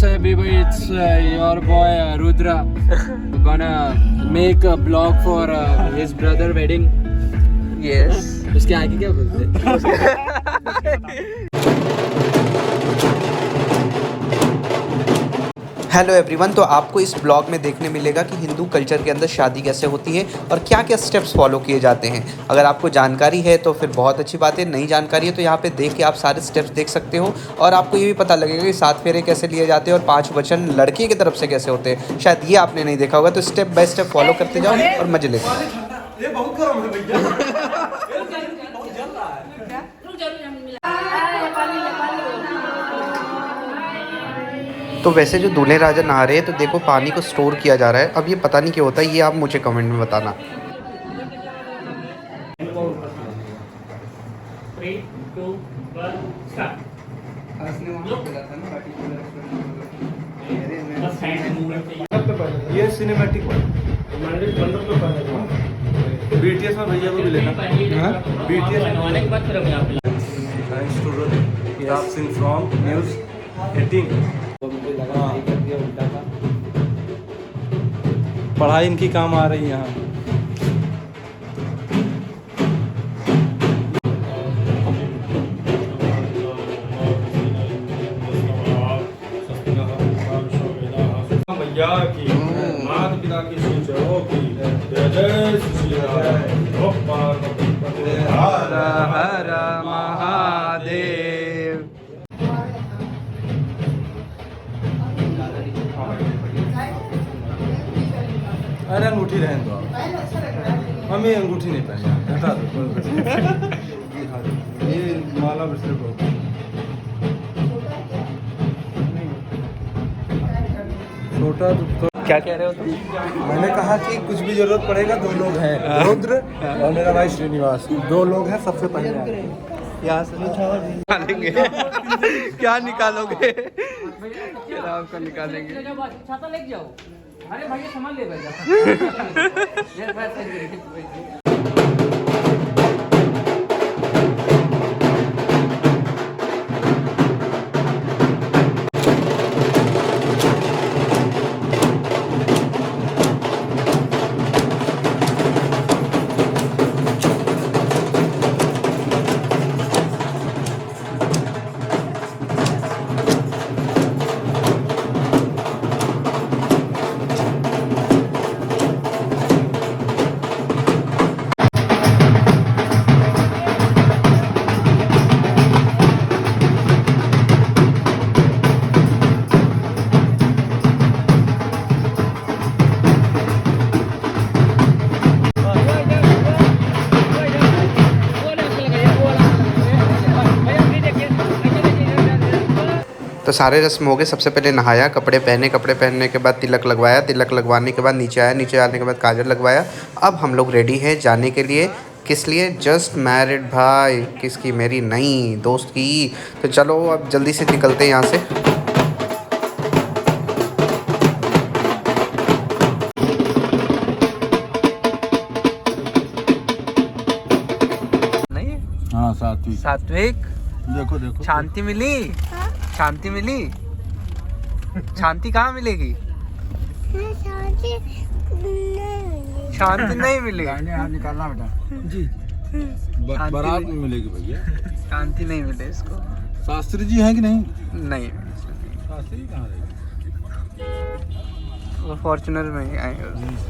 everybody, it's your boy Rudra. We're gonna make a vlog for his brother wedding. Yes. उसके आगे क्या बोलते हैं? हेलो एवरीवन, तो आपको इस ब्लॉग में देखने मिलेगा कि हिंदू कल्चर के अंदर शादी कैसे होती है और क्या क्या स्टेप्स फॉलो किए जाते हैं। अगर आपको जानकारी है तो फिर बहुत अच्छी बात है, नहीं जानकारी है तो यहाँ पे देख के आप सारे स्टेप्स देख सकते हो और आपको ये भी पता लगेगा कि 7 फेरे कैसे लिए जाते हैं और 5 वचन लड़की की तरफ से कैसे होते हैं। शायद ये आपने नहीं देखा होगा, तो स्टेप बाय स्टेप फॉलो करते जाओ और मजे लेते जाओ। तो वैसे जो दूल्हे राजा नहा रहे हैं तो देखो पानी को स्टोर किया जा रहा है। अब ये पता नहीं क्यों होता है, ये आप मुझे कमेंट में बताना। 3, 2, 1, start. बस हैंड मूवमेंट चाहिए। ये सिनेमैटिक बीटीएस में भैया को भी लेना। बीटीएस बनवाने के बाद फिर अपने आप thanks to Pratap Singh from news 18। पढ़ाई इनकी काम आ रही है यहाँ। भैया की माता पिता की सूचना की जय जय श्री राम। हर हर महादेव। अरे अंगूठी रहने दो, हमें अंगूठी नहीं पहनी, हटा दो। ये माला ब्रेसलेट हो छोटा तो क्या कह रहे हो तुम? मैंने कहा कि कुछ भी जरूरत पड़ेगा 2 लोग हैं, रुद्र और मेरा भाई श्रीनिवास, 2 लोग हैं सबसे पहले यहाँ से निकालेंगे। क्या निकालोगे? आपका निकालेंगे। छाता लेके जाओ। अरे भैया सामान ले भैया। तो सारे रस्म हो गए। सबसे पहले नहाया, कपड़े पहने, कपड़े पहनने के बाद तिलक लगवाया, तिलक लगवाने के बाद नीचे आया, नीचे आने के बाद काजल लगवाया। अब हम लोग रेडी हैं जाने के लिए। किस लिए? जस्ट मैरिड भाई। किसकी? मेरी नई दोस्त की। तो चलो अब जल्दी से निकलते हैं यहाँ से। नहीं, हाँ सात्विक। सात्विक, देखो देखो शांति मिली? शांति मिली? शांति कहाँ मिलेगी? शांति नहीं मिलेगी। यहाँ निकालना बेटा जी। बारात में मिलेगी भैया। शांति नहीं मिले इसको। शास्त्री जी हैं कि नहीं? नहीं, शास्त्री कहाँ रहे? वो फॉर्च्यूनर में ही आएंगे।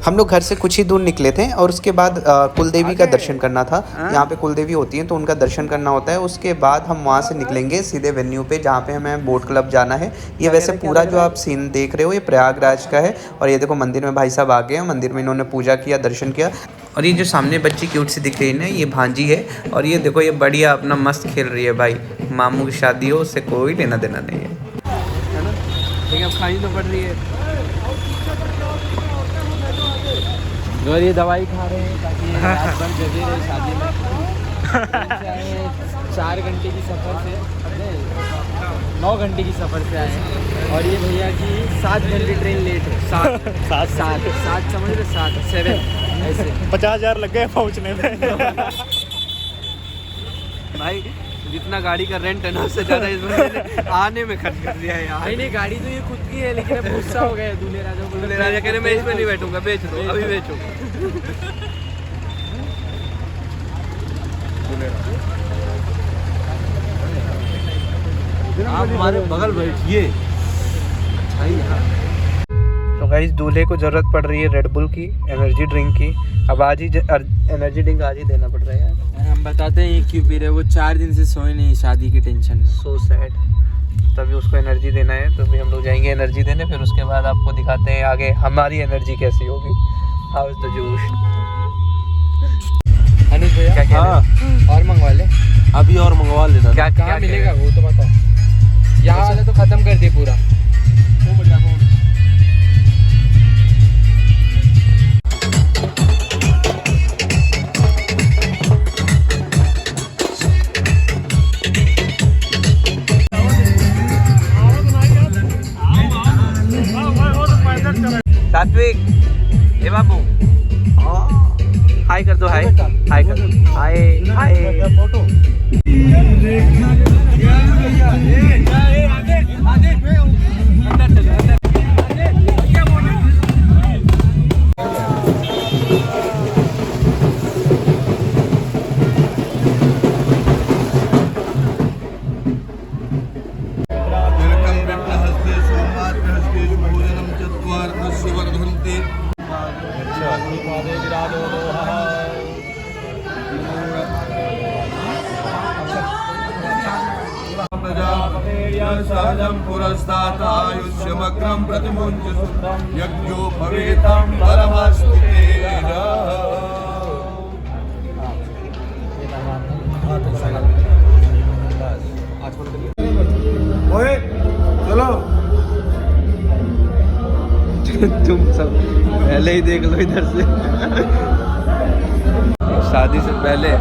हम लोग घर से कुछ ही दूर निकले थे और उसके बाद कुलदेवी का दर्शन करना था। यहाँ पे कुलदेवी होती हैं तो उनका दर्शन करना होता है। उसके बाद हम वहाँ से निकलेंगे सीधे वेन्यू पे जहाँ पे हमें बोट क्लब जाना है। ये वैसे पूरा जो आप सीन देख रहे हो ये प्रयागराज का है। और ये देखो मंदिर में भाई साहब आ गए हैं, मंदिर में इन्होंने पूजा किया, दर्शन किया। और ये जो सामने बच्ची क्यूट सी दिख रही है ना, ये भांजी है। और ये देखो ये बढ़िया अपना मस्त खेल रही है भाई। मामू की शादी हो उससे कोई लेना देना नहीं है ना। लेकिन अब खानी तो पड़ रही है। और ये दवाई खा रहे हैं ताकि रात भर जगे रहे शादी में। 4 घंटे की सफ़र से 9 घंटे की सफ़र से आए हैं और ये भैया की 7 घंटे ट्रेन लेट है। 7 समझ रहे, 7 ऐसे 50,000 लग गए पहुँचने में। भाई जितना गाड़ी का रेंट है ना उससे ज़्यादा इस बंदे ने आने में खर्च कर दिया है यार। नहीं गाड़ी तो ये खुद की है, लेकिन अब गुस्सा हो गया दूल्हे राजा को। दूल्हे राजा कह रहे मैं इसमें नहीं बैठूंगा, बेच दो, अभी बेचो। आप हमारे बगल बैठिए। तो गाइस दूल्हे को ज़रूरत पड़ रही है रेड बुल की, एनर्जी ड्रिंक की। अब आज ही एनर्जी ड्रिंक आज ही देना पड़ रहा है यार। हम बताते हैं ये क्यों पी रहे, वो 4 दिन से सोए नहीं शादी की टेंशन में। So sad. तभी उसको एनर्जी देना है, तो अभी हम लोग जाएंगे एनर्जी देने, फिर उसके बाद आपको दिखाते हैं आगे हमारी एनर्जी कैसी होगी। हाउ इज द जोश। अनुज भैया क्या कह रहे हैं? और मंगवा ले। अभी और मंगवा लेना। क्या कहाँ मिलेगा वो तो बताओ। यहाँ वाला तो खत्म कर दिए पूरा। सात्विक, ए बाबू, हाय कर दो, हाय हाय कर दो, हाय हाय। सहजं पुरस्तात् आयुष्यमग्रं प्रतिमुञ्चतु यज्ञो भवेतं परमस्तु तेजः। ओए चलो तुम सब पहले ही देख लो इधर से। शादी से पहले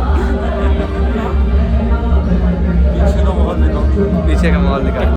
पीछे का माहौल दिखा।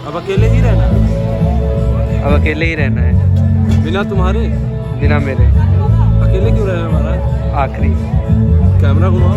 अब अकेले ही रहना, अब अकेले ही रहना है बिना तुम्हारे, बिना मेरे। अकेले क्यों रहना महाराज? आखिरी कैमरा घुमाओ।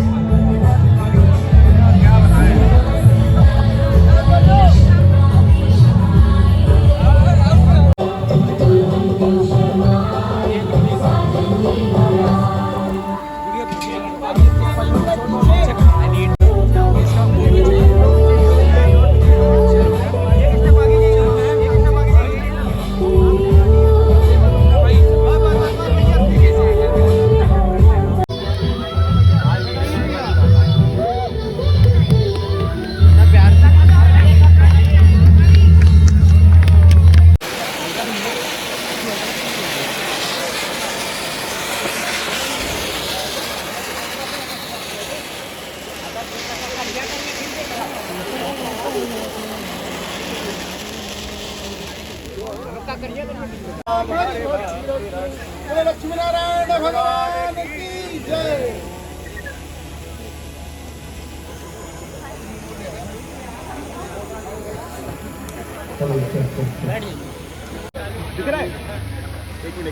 लक्ष्मीनारायण भगवान की जय।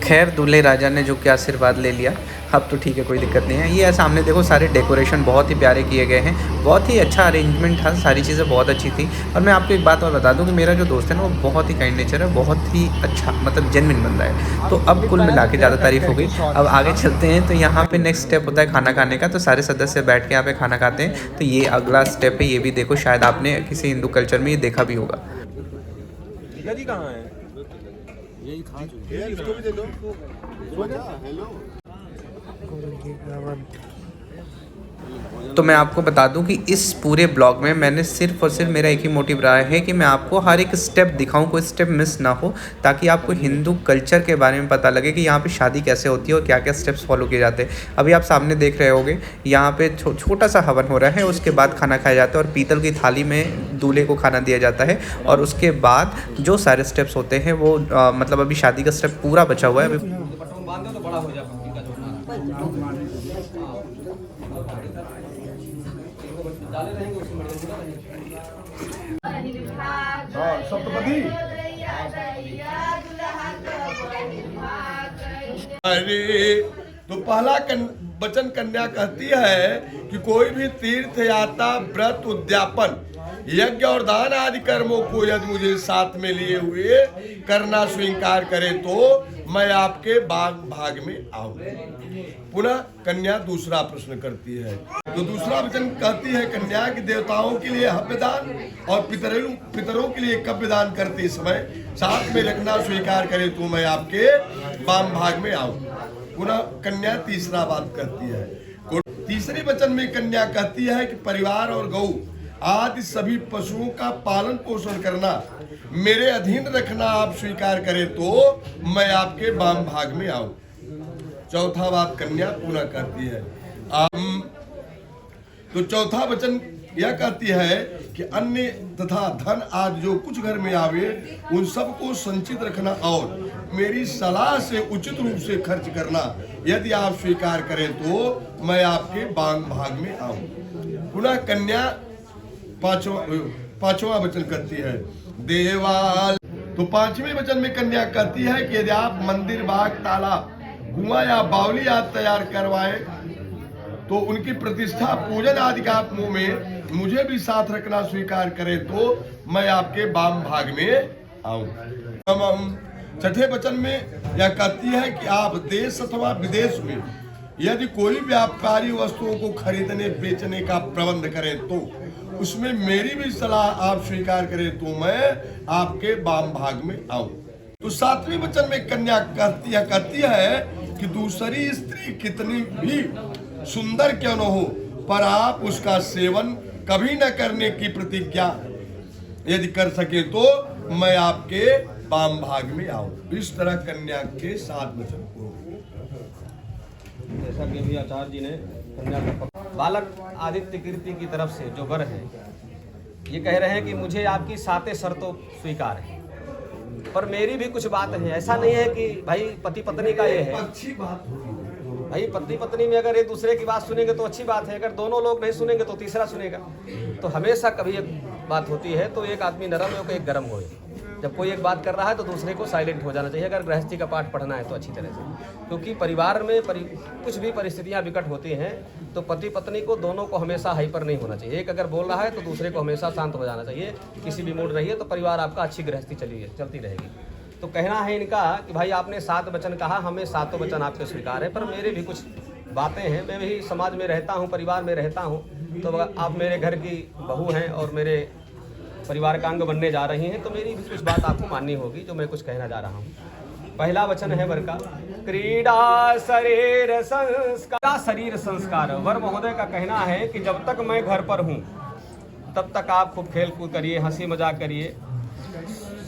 खैर दूल्हे राजा ने जो कि आशीर्वाद ले लिया, अब तो ठीक है, कोई दिक्कत नहीं है। ये सामने देखो सारे डेकोरेशन बहुत ही प्यारे किए गए हैं, बहुत ही अच्छा अरेंजमेंट था, सारी चीज़ें बहुत अच्छी थी। और मैं आपको एक बात और बता दूं कि मेरा जो दोस्त है ना वो बहुत ही काइंड नेचर है, बहुत ही अच्छा मतलब जेन्युइन बंदा है। तो अब कुल मिला के ज़्यादा तारीफ हो गई, अब आगे चलते हैं। तो यहाँ पे नेक्स्ट स्टेप होता है खाना खाने का, तो सारे सदस्य बैठ के यहाँ पे खाना खाते हैं। तो ये अगला स्टेप है, ये भी देखो, शायद आपने किसी हिंदू कल्चर में ये देखा भी होगा। कहाँ है? इसको भी दे दो। हेलो। तो मैं आपको बता दूं कि इस पूरे ब्लॉग में मैंने सिर्फ और सिर्फ मेरा एक ही मोटिव रहा है कि मैं आपको हर एक स्टेप दिखाऊं, कोई स्टेप मिस ना हो, ताकि आपको हिंदू कल्चर के बारे में पता लगे कि यहाँ पे शादी कैसे होती है और क्या क्या स्टेप्स फॉलो किए जाते हैं। अभी आप सामने देख रहे होगे यहाँ पे छोटा सा हवन हो रहा है, उसके बाद खाना खाया जाता है और पीतल की थाली में दूल्हे को खाना दिया जाता है। और उसके बाद जो सारे स्टेप्स होते हैं वो मतलब अभी शादी का स्टेप पूरा बचा हुआ है। अभी सप्तपदी। अरे तो पहला वचन कन्या कहती है कि कोई भी तीर्थ यात्रा, व्रत, उद्यापन, यज्ञ और दान आदि कर्मों को यदि मुझे साथ में लिए हुए करना स्वीकार करे तो मैं आपके भाग में आऊं। पुनः कन्या दूसरा प्रश्न करती है। तो दूसरा वचन कहती है कन्या कि देवताओं के लिए हव्यदान और पितरों के लिए कव्यदान करते समय साथ में रखना स्वीकार करे तो मैं आपके वाम भाग में आऊं। पुनः कन्या तीसरा बात कहती है। तीसरे वचन में कन्या कहती है कि परिवार और गौ आदि सभी पशुओं का पालन पोषण करना, मेरे अधीन रखना आप स्वीकार करें तो मैं आपके वाम भाग में आऊं। चौथा बात कन्या पुनः कहती है। तो चौथा वचन यह कहती है कि अन्य तथा धन आदि जो कुछ घर में आवे उन सबको संचित रखना और मेरी सलाह से उचित रूप से खर्च करना यदि आप स्वीकार करें तो मैं आपके वाम भाग में आऊं। पुनः कन्या पांचवा वचन करती है देवाल। तो पांचवें वचन में कन्या कहती है कि यदि आप मंदिर, बाग, तालाब, कुआं या बावली आदि तैयार करवाए तो उनकी प्रतिष्ठा, पूजन आदि का आप मुंह में मुझे भी साथ रखना स्वीकार करें तो मैं आपके वाम भाग में आऊं। छठे वचन में यह कहती है कि आप देश अथवा विदेश में यदि कोई व्यापारी वस्तुओं को खरीदने बेचने का प्रबंध करें तो उसमें मेरी भी सलाह आप स्वीकार करें तो मैं आपके वाम भाग में आऊं। तो सातवें वचन में कन्या कहती है कि दूसरी स्त्री कितनी भी सुंदर क्यों न हो पर आप उसका सेवन कभी न करने की प्रतिज्ञा यदि कर सके तो मैं आपके वाम भाग में आऊं। इस तरह कन्या के 7 वचन को जैसा कि अभी आचार्य जी ने कन्या का बालक आदित्य कीर्ति की तरफ से जो वर है ये कह रहे हैं कि मुझे आपकी 7 शर्तों स्वीकार है, पर मेरी भी कुछ बात है। ऐसा नहीं है कि भाई पति पत्नी का ये है, अच्छी बात होगी भाई पति पत्नी में अगर एक दूसरे की बात सुनेंगे तो अच्छी बात है, अगर दोनों लोग नहीं सुनेंगे तो तीसरा सुनेगा। तो हमेशा कभी एक बात होती है तो एक आदमी नरम है, एक गर्म हो। जब कोई एक बात कर रहा है तो दूसरे को साइलेंट हो जाना चाहिए, अगर गृहस्थी का पाठ पढ़ना है तो अच्छी तरह से। क्योंकि परिवार में कुछ भी परिस्थितियां विकट होती हैं तो पति पत्नी को दोनों को हमेशा हाइपर नहीं होना चाहिए। एक अगर बोल रहा है तो दूसरे को हमेशा शांत हो जाना चाहिए, किसी भी मूड रहिए तो परिवार आपका अच्छी गृहस्थी चलती रहेगी। तो कहना है इनका कि भाई आपने 7 वचन कहा, हमें 7 वचन आपके स्वीकार है, पर मेरे भी कुछ बातें हैं। मैं भी समाज में रहता हूँ, परिवार में रहता हूँ, तो आप मेरे घर की बहू हैं और मेरे परिवार का अंग बनने जा रही हैं, तो मेरी भी कुछ बात आपको माननी होगी जो मैं कुछ कहना जा रहा हूँ। पहला वचन है वर का, क्रीड़ा शरीर संस्कार। शरीर संस्कार वर महोदय का कहना है कि जब तक मैं घर पर हूँ तब तक आप खूब खेल कूद करिए, हंसी मजाक करिए,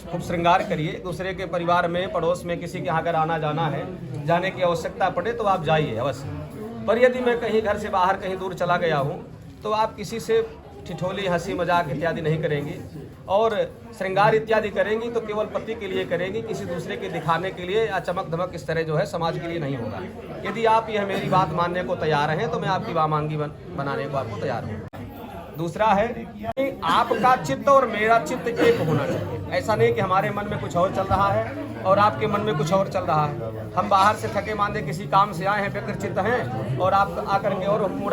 खूब श्रृंगार करिए। दूसरे के परिवार में, पड़ोस में किसी के यहाँ अगर आना जाना है, जाने की आवश्यकता पड़े तो आप जाइए अवश्य। पर यदि मैं कहीं घर से बाहर कहीं दूर चला गया हूँ तो आप किसी से ठिठोली, हंसी मजाक इत्यादि नहीं करेंगी और श्रृंगार इत्यादि करेंगी तो केवल पति के लिए करेंगी, किसी दूसरे के दिखाने के लिए या चमक धमक इस तरह जो है समाज के लिए नहीं होगा। यदि आप यह मेरी बात मानने को तैयार हैं तो मैं आपकी वामांगी बनाने को आपको तैयार हूँ। दूसरा है कि आपका चित्त और मेरा चित्त एक होना चाहिए। ऐसा नहीं कि हमारे मन में कुछ और चल रहा है और आपके मन में कुछ और चल रहा है। हम बाहर से थके मांदे किसी काम से आए हैं, व्यग्र चित्त हैं और आप आकर के और मूड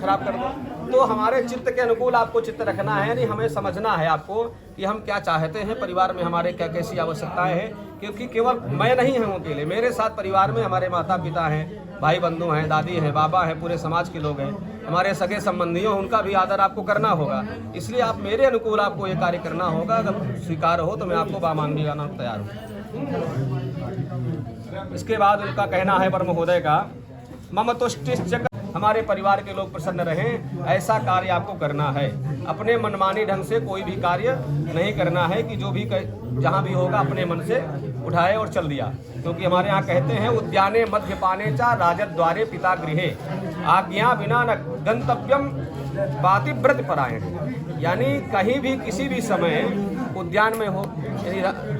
खराब कर दो, तो हमारे चित्त के अनुकूल आपको चित्त रखना है। यानी हमें समझना है आपको कि हम क्या चाहते हैं, परिवार में हमारे क्या कैसी आवश्यकताएं हैं। क्योंकि केवल मैं नहीं हूँ अकेले, मेरे साथ परिवार में हमारे माता पिता हैं, भाई बंधु हैं, दादी हैं, बाबा हैं, पूरे समाज के लोग हैं, हमारे सगे संबंधियों, उनका भी आदर आपको करना होगा। इसलिए आप मेरे अनुकूल आपको ये कार्य करना होगा। अगर स्वीकार हो तो मैं आपको वामांगी बनाने को तैयार हूँ। इसके बाद उनका कहना है ब्रह्म महोदय का, मम तुष्टिश्च, हमारे परिवार के लोग प्रसन्न रहें, ऐसा कार्य आपको करना है। अपने मनमानी ढंग से कोई भी कार्य नहीं करना है कि जो भी जहाँ भी होगा अपने मन से उठाए और चल दिया। क्योंकि हमारे यहाँ कहते हैं उद्याने मध्यपाने चा राजद्वारे पिता गृहे, आज्ञा बिना न गंतव्यम पातिव्रत परायण। यानी कहीं भी किसी भी समय उद्यान में हो,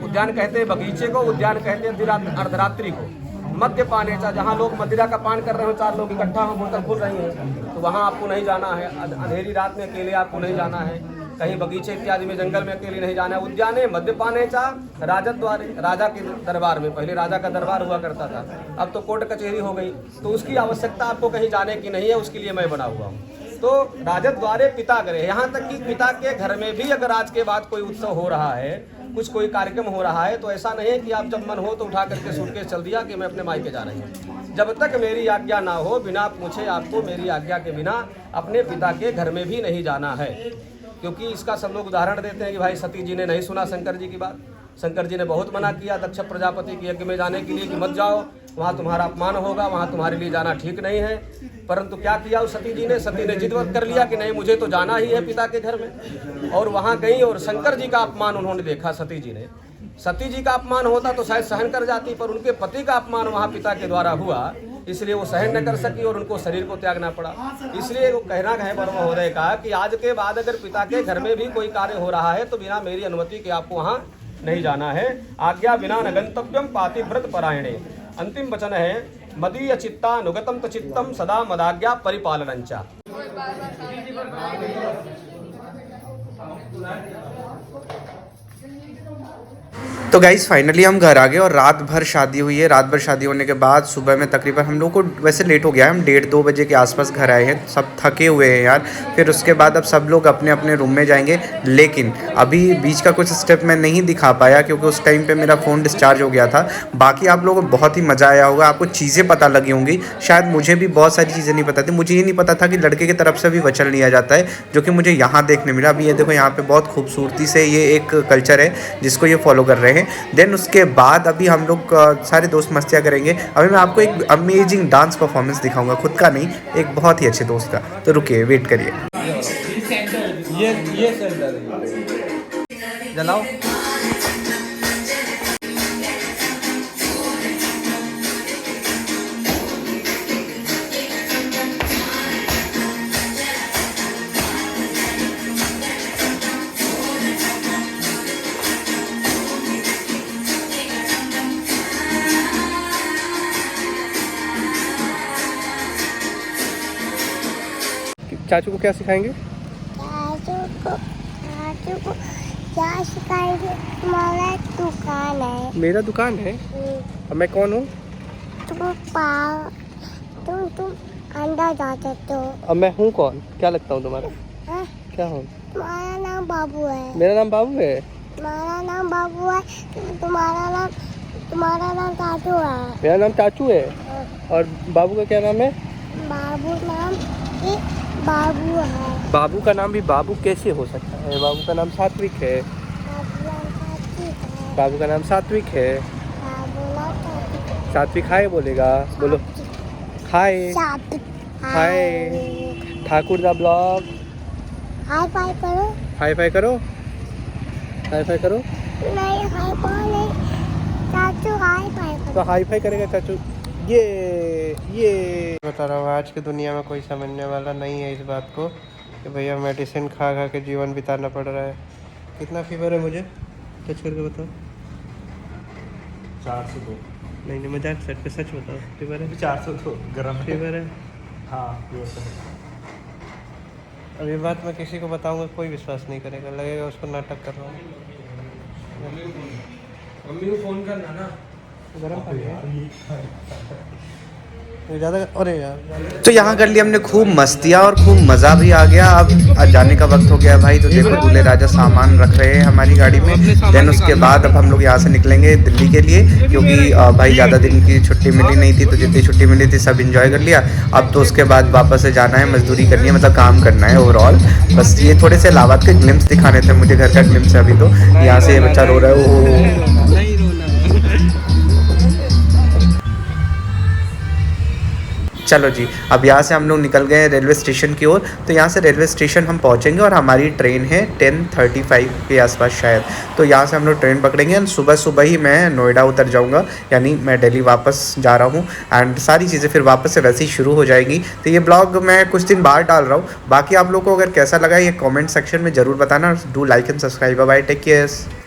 उद्यान कहते हैं बगीचे को, उद्यान कहते हैं अर्धरात्रि को, मध्य पाने चा, जहाँ लोग मदिरा का पान कर रहे हो, 4 लोग इकट्ठा हो बोतल खुल रही है, तो वहाँ आपको नहीं जाना है। अंधेरी रात में अकेले आपको नहीं जाना है, कहीं बगीचे इत्यादि में जंगल में अकेले नहीं जाना है। उद्याने मद्यपाने चा राजद्वारे, राजा के दरबार में, पहले राजा का दरबार हुआ करता था, अब तो कोर्ट कचहरी हो गई, तो उसकी आवश्यकता आपको कहीं जाने की नहीं है, उसके लिए मैं बना हुआ हूँ। तो राजद्वारे पिता गृह, यहाँ तक कि पिता के घर में भी अगर आज के बाद कोई उत्सव हो रहा है, कुछ कोई कार्यक्रम हो रहा है, तो ऐसा नहीं है कि आप जब मन हो तो उठा करके सूटकेस चल दिया कि मैं अपने मायके जा रही हूँ। जब तक मेरी आज्ञा ना हो, बिना पूछे आपको मेरी आज्ञा के बिना अपने पिता के घर में भी नहीं जाना है। क्योंकि इसका सब लोग उदाहरण देते हैं कि भाई सती जी ने नहीं सुना शंकर जी की बात, शंकर जी ने बहुत मना किया दक्ष प्रजापति के यज्ञ में जाने के लिए कि मत जाओ, वहाँ तुम्हारा अपमान होगा, वहाँ तुम्हारे लिए जाना ठीक नहीं है। परंतु क्या किया उस सती जी ने, सती ने जिद कर लिया कि नहीं मुझे तो जाना ही है पिता के घर में, और वहाँ गई और शंकर जी का अपमान उन्होंने देखा। सती जी ने, सती जी का अपमान होता तो शायद सहन कर जाती, पर उनके पति का अपमान वहाँ पिता के द्वारा हुआ, इसलिए वो सहन न कर सकी और उनको शरीर को त्यागना पड़ा। इसलिए वो कहना है ब्रह्म महोदय का कि आज के बाद अगर पिता के घर में भी कोई कार्य हो रहा है तो बिना मेरी अनुमति के आपको वहाँ नहीं जाना है। आज्ञा बिना न गंतव्यम पातिव्रत परायणे। अंतिम वचन है मदीय चित्तानुगतम च चित्तम सदा मदाज्ञा परिपालनंचा। तो गाइस फाइनली हम घर आ गए और रात भर शादी हुई है। रात भर शादी होने के बाद सुबह में तकरीबन हम लोग को वैसे लेट हो गया है, हम 1:30-2 बजे के आसपास घर आए हैं, सब थके हुए हैं यार। फिर उसके बाद अब सब लोग अपने अपने रूम में जाएंगे, लेकिन अभी बीच का कुछ स्टेप मैं नहीं दिखा पाया क्योंकि उस टाइम पे मेरा फ़ोन डिस्चार्ज हो गया था। बाकी आप लोगों को बहुत ही मज़ा आया होगा, आपको चीज़ें पता लगी होंगी, शायद मुझे भी बहुत सारी चीज़ें नहीं पता थी। मुझे ये नहीं पता था कि लड़के की तरफ से भी वचन लिया जाता है, जो कि मुझे यहाँ देखने मिला। अभी ये देखो यहाँ पर बहुत खूबसूरती से ये एक कल्चर है जिसको ये फॉलो कर रहे हैं। देन उसके बाद अभी हम लोग सारे दोस्त मस्तियाँ करेंगे। अभी मैं आपको एक अमेजिंग डांस परफॉर्मेंस दिखाऊंगा, खुद का नहीं, एक बहुत ही अच्छे दोस्त का। तो रुकिए, वेट करिए। ये सेंटर है, जलाओ। चाचू को क्या सिखाएंगे? चाचू को क्या सिखाएंगे? तुम्हारा दुकान है। मेरा दुकान है? अब मैं कौन हूँ? तुम अंदर जा सकते हो। अब मैं हूँ कौन? क्या लगता हूँ तुम्हारा? क्या हूँ? तुम्हारा नाम बाबू है। मेरा नाम बाबू है? तुम्हारा नाम बाबू है। तुम्हारा नाम चाचू है। मेरा नाम चाचू है। और बाबू का क्या नाम है? बाबू है। बाबू का नाम भी बाबू कैसे हो सकता है? बाबू का नाम सात्विक है। बाबू का नाम सात्विक है। सात्विक हाय बोलेगा, बोलो हाय। हाय ठाकुर दा ब्लॉग। हाई फाई करो। हाई फाई करो। हाई फाई करो। नहीं हाई फाई नहीं, चाचू हाई फाई करो। तो हाई फाई करेगा चाचू। ये बता रहा हूँ, आज की दुनिया में कोई समझने वाला नहीं है इस बात को कि भैया मेडिसिन खा खा के जीवन बिताना पड़ रहा है। कितना फीवर है मुझे? टच करके बताओ। 402। नहीं मजाक सेट पे, सच बताओ। फीवर है? 402 गर्म फीवर है? हाँ फीवर तो है। अब ये बात मैं किसी को बताऊंगा कोई विश्वास नहीं करेगा, लगेगा उसको नाटक कर रहा हूँ। मम्मी को फोन करना ना। गर्म पानी है ज़्यादा। अरे यार, तो यहाँ कर लिया हमने खूब मस्तियाँ और खूब मज़ा भी आ गया। अब जाने का वक्त हो गया भाई। तो देखो दूल्हे राजा सामान रख रहे हैं हमारी गाड़ी में। देन उसके बाद अब हम लोग यहाँ से निकलेंगे दिल्ली के लिए, क्योंकि भाई ज़्यादा दिन की छुट्टी मिली नहीं थी, तो जितनी छुट्टी मिली थी सब इंजॉय कर लिया। अब तो उसके बाद वापस से जाना है, मजदूरी करनी है, मतलब काम करना है ओवरऑल। बस ये थोड़े से इलाहाबाद के ग्लिम्स दिखाने थे मुझे, घर का ग्लिम्स है। अभी तो यहाँ से ये बच्चा रो रहा है। चलो जी, अब यहाँ से हम लोग निकल गए हैं रेलवे स्टेशन की ओर। तो यहाँ से रेलवे स्टेशन हम पहुँचेंगे और हमारी ट्रेन है 10:35 के आसपास शायद। तो यहाँ से हम लोग ट्रेन पकड़ेंगे एंड सुबह सुबह ही मैं नोएडा उतर जाऊँगा, यानी मैं दिल्ली वापस जा रहा हूँ एंड सारी चीज़ें फिर वापस से वैसे ही शुरू हो जाएंगी। तो ये ब्लॉग मैं कुछ दिन बाद डाल रहा हूँ। बाकी आप लोग को अगर कैसा लगा ये कॉमेंट सेक्शन में ज़रूर बताना। Do like and subscribe. Bye, take care.